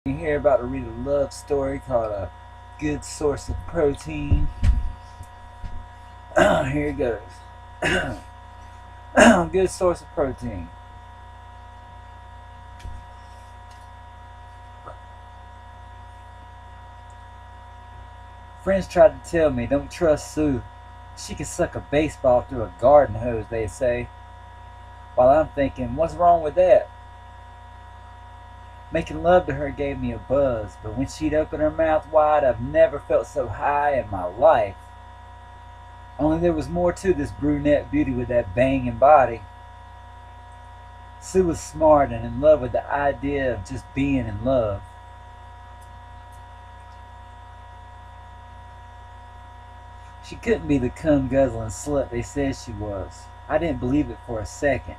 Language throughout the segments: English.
Here about to read a love story called A Good Source of Protein. Here it goes. Good source of protein. Friends tried to tell me don't trust Sue. She can suck a baseball through a garden hose, they say. While I'm thinking, what's wrong with that? Making love to her gave me a buzz, but when she'd open her mouth wide, I've never felt so high in my life. Only there was more to this brunette beauty with that banging body. Sue was smart and in love with the idea of just being in love. She couldn't be the cum-guzzling slut they said she was. I didn't believe it for a second.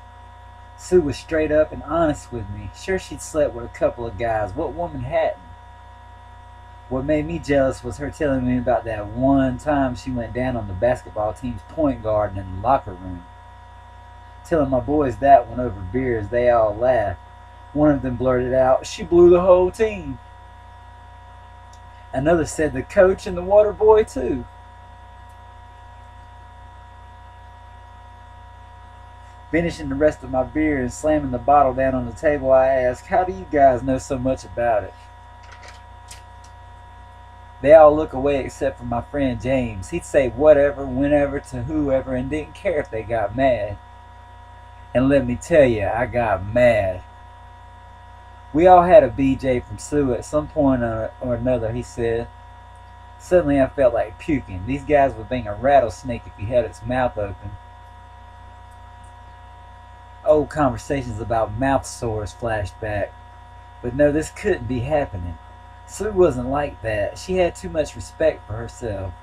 Sue was straight up and honest with me. Sure, she'd slept with a couple of guys. What woman hadn't? What made me jealous was her telling me about that one time she went down on the basketball team's point guard in the locker room. Telling my boys that one over beers, they all laughed. One of them blurted out, "She blew the whole team." Another said the coach and the water boy too. Finishing the rest of my beer and slamming the bottle down on the table, I asked, "How do you guys know so much about it?" They all look away except for my friend James. He'd say whatever, whenever, to whoever, and didn't care if they got mad. And let me tell you, I got mad. "We all had a BJ from Sue at some point or another," he said. Suddenly I felt like puking. These guys would bang a rattlesnake if he had its mouth open. Old conversations about mouth sores flashed back. But no, this couldn't be happening. Sue wasn't like that. She had too much respect for herself.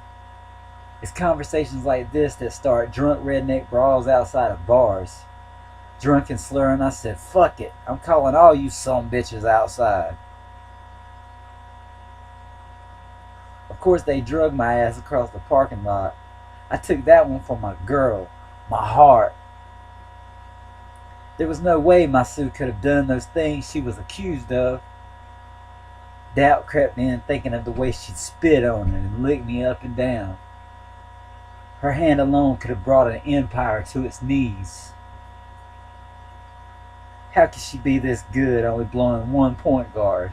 It's conversations like this that start drunk redneck brawls outside of bars. Drunk and slurring, I said, "Fuck it. I'm calling all you some bitches outside." Of course, they drugged my ass across the parking lot. I took that one for my girl, my heart. There was no way my Sue could have done those things she was accused of. Doubt crept in thinking of the way she'd spit on it and lick me up and down. Her hand alone could have brought an empire to its knees. How could she be this good only blowing one point guard?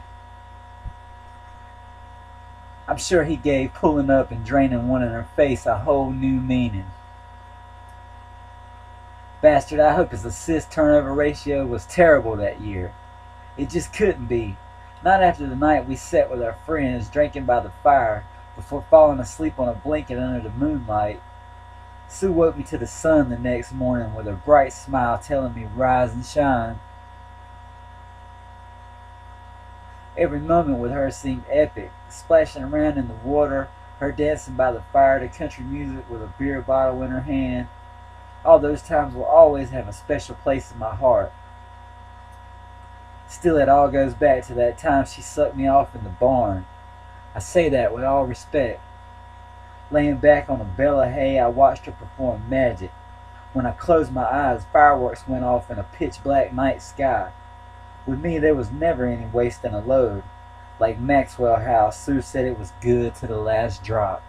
I'm sure he gave pulling up and draining one in her face a whole new meaning. Bastard, I hope his assist turnover ratio was terrible that year. It just couldn't be. Not after the night we sat with our friends drinking by the fire before falling asleep on a blanket under the moonlight. Sue woke me to the sun the next morning with a bright smile telling me rise and shine. Every moment with her seemed epic, splashing around in the water, her dancing by the fire to country music with a beer bottle in her hand. All those times will always have a special place in my heart. Still, it all goes back to that time she sucked me off in the barn. I say that with all respect. Laying back on a bale of hay, I watched her perform magic. When I closed my eyes, fireworks went off in a pitch-black night sky. With me, there was never any wasting a load. Like Maxwell House, Sue said it was good to the last drop.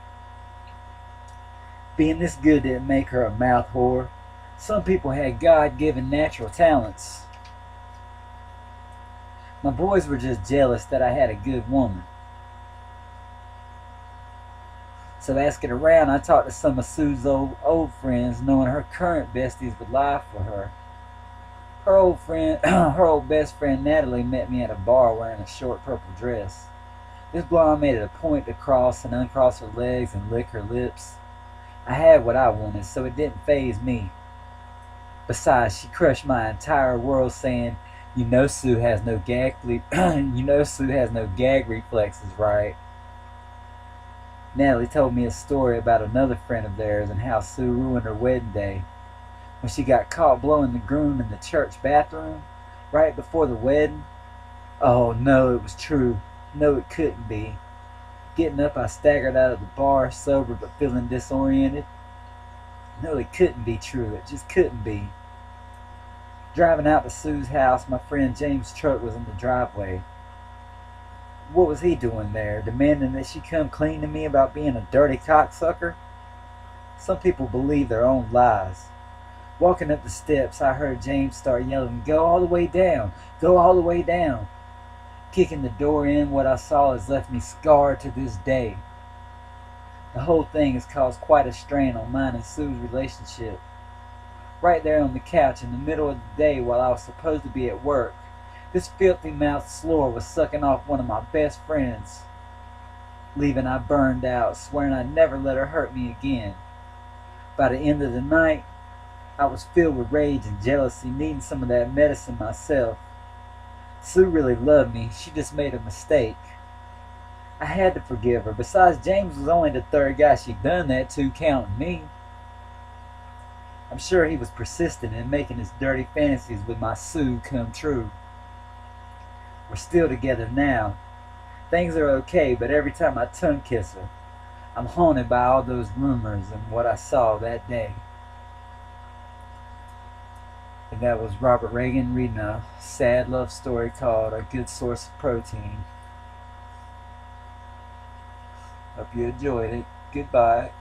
Being this good didn't make her a mouth whore. Some people had God-given natural talents. My boys were just jealous that I had a good woman. So asking around, I talked to some of Sue's old friends, knowing her current besties would lie for her. Her old best friend Natalie met me at a bar wearing a short purple dress. This blonde made it a point to cross and uncross her legs and lick her lips. I had what I wanted, so it didn't faze me. Besides, she crushed my entire world saying, "You know Sue has no gag reflexes, right?" Natalie told me a story about another friend of theirs and how Sue ruined her wedding day. When she got caught blowing the groom in the church bathroom, right before the wedding. Oh no, it was true. No, it couldn't be. Getting up, I staggered out of the bar, sober but feeling disoriented. No, it couldn't be true. It just couldn't be. Driving out to Sue's house, my friend James' truck was in the driveway. What was he doing there, demanding that she come clean to me about being a dirty cocksucker? Some people believe their own lies. Walking up the steps, I heard James start yelling, "Go all the way down! Go all the way down!" Kicking the door in, what I saw has left me scarred to this day. The whole thing has caused quite a strain on mine and Sue's relationship. Right there on the couch in the middle of the day while I was supposed to be at work, this filthy-mouthed slore was sucking off one of my best friends, leaving I burned out, swearing I'd never let her hurt me again. By the end of the night, I was filled with rage and jealousy, needing some of that medicine myself. Sue really loved me. She just made a mistake. I had to forgive her. Besides, James was only the third guy she'd done that to, counting me. I'm sure he was persistent in making his dirty fantasies with my Sue come true. We're still together now. Things are okay, but every time I tongue kiss her, I'm haunted by all those rumors and what I saw that day. And that was Robert Reagan reading a sad love story called A Good Source of Protein. Hope you enjoyed it. Goodbye.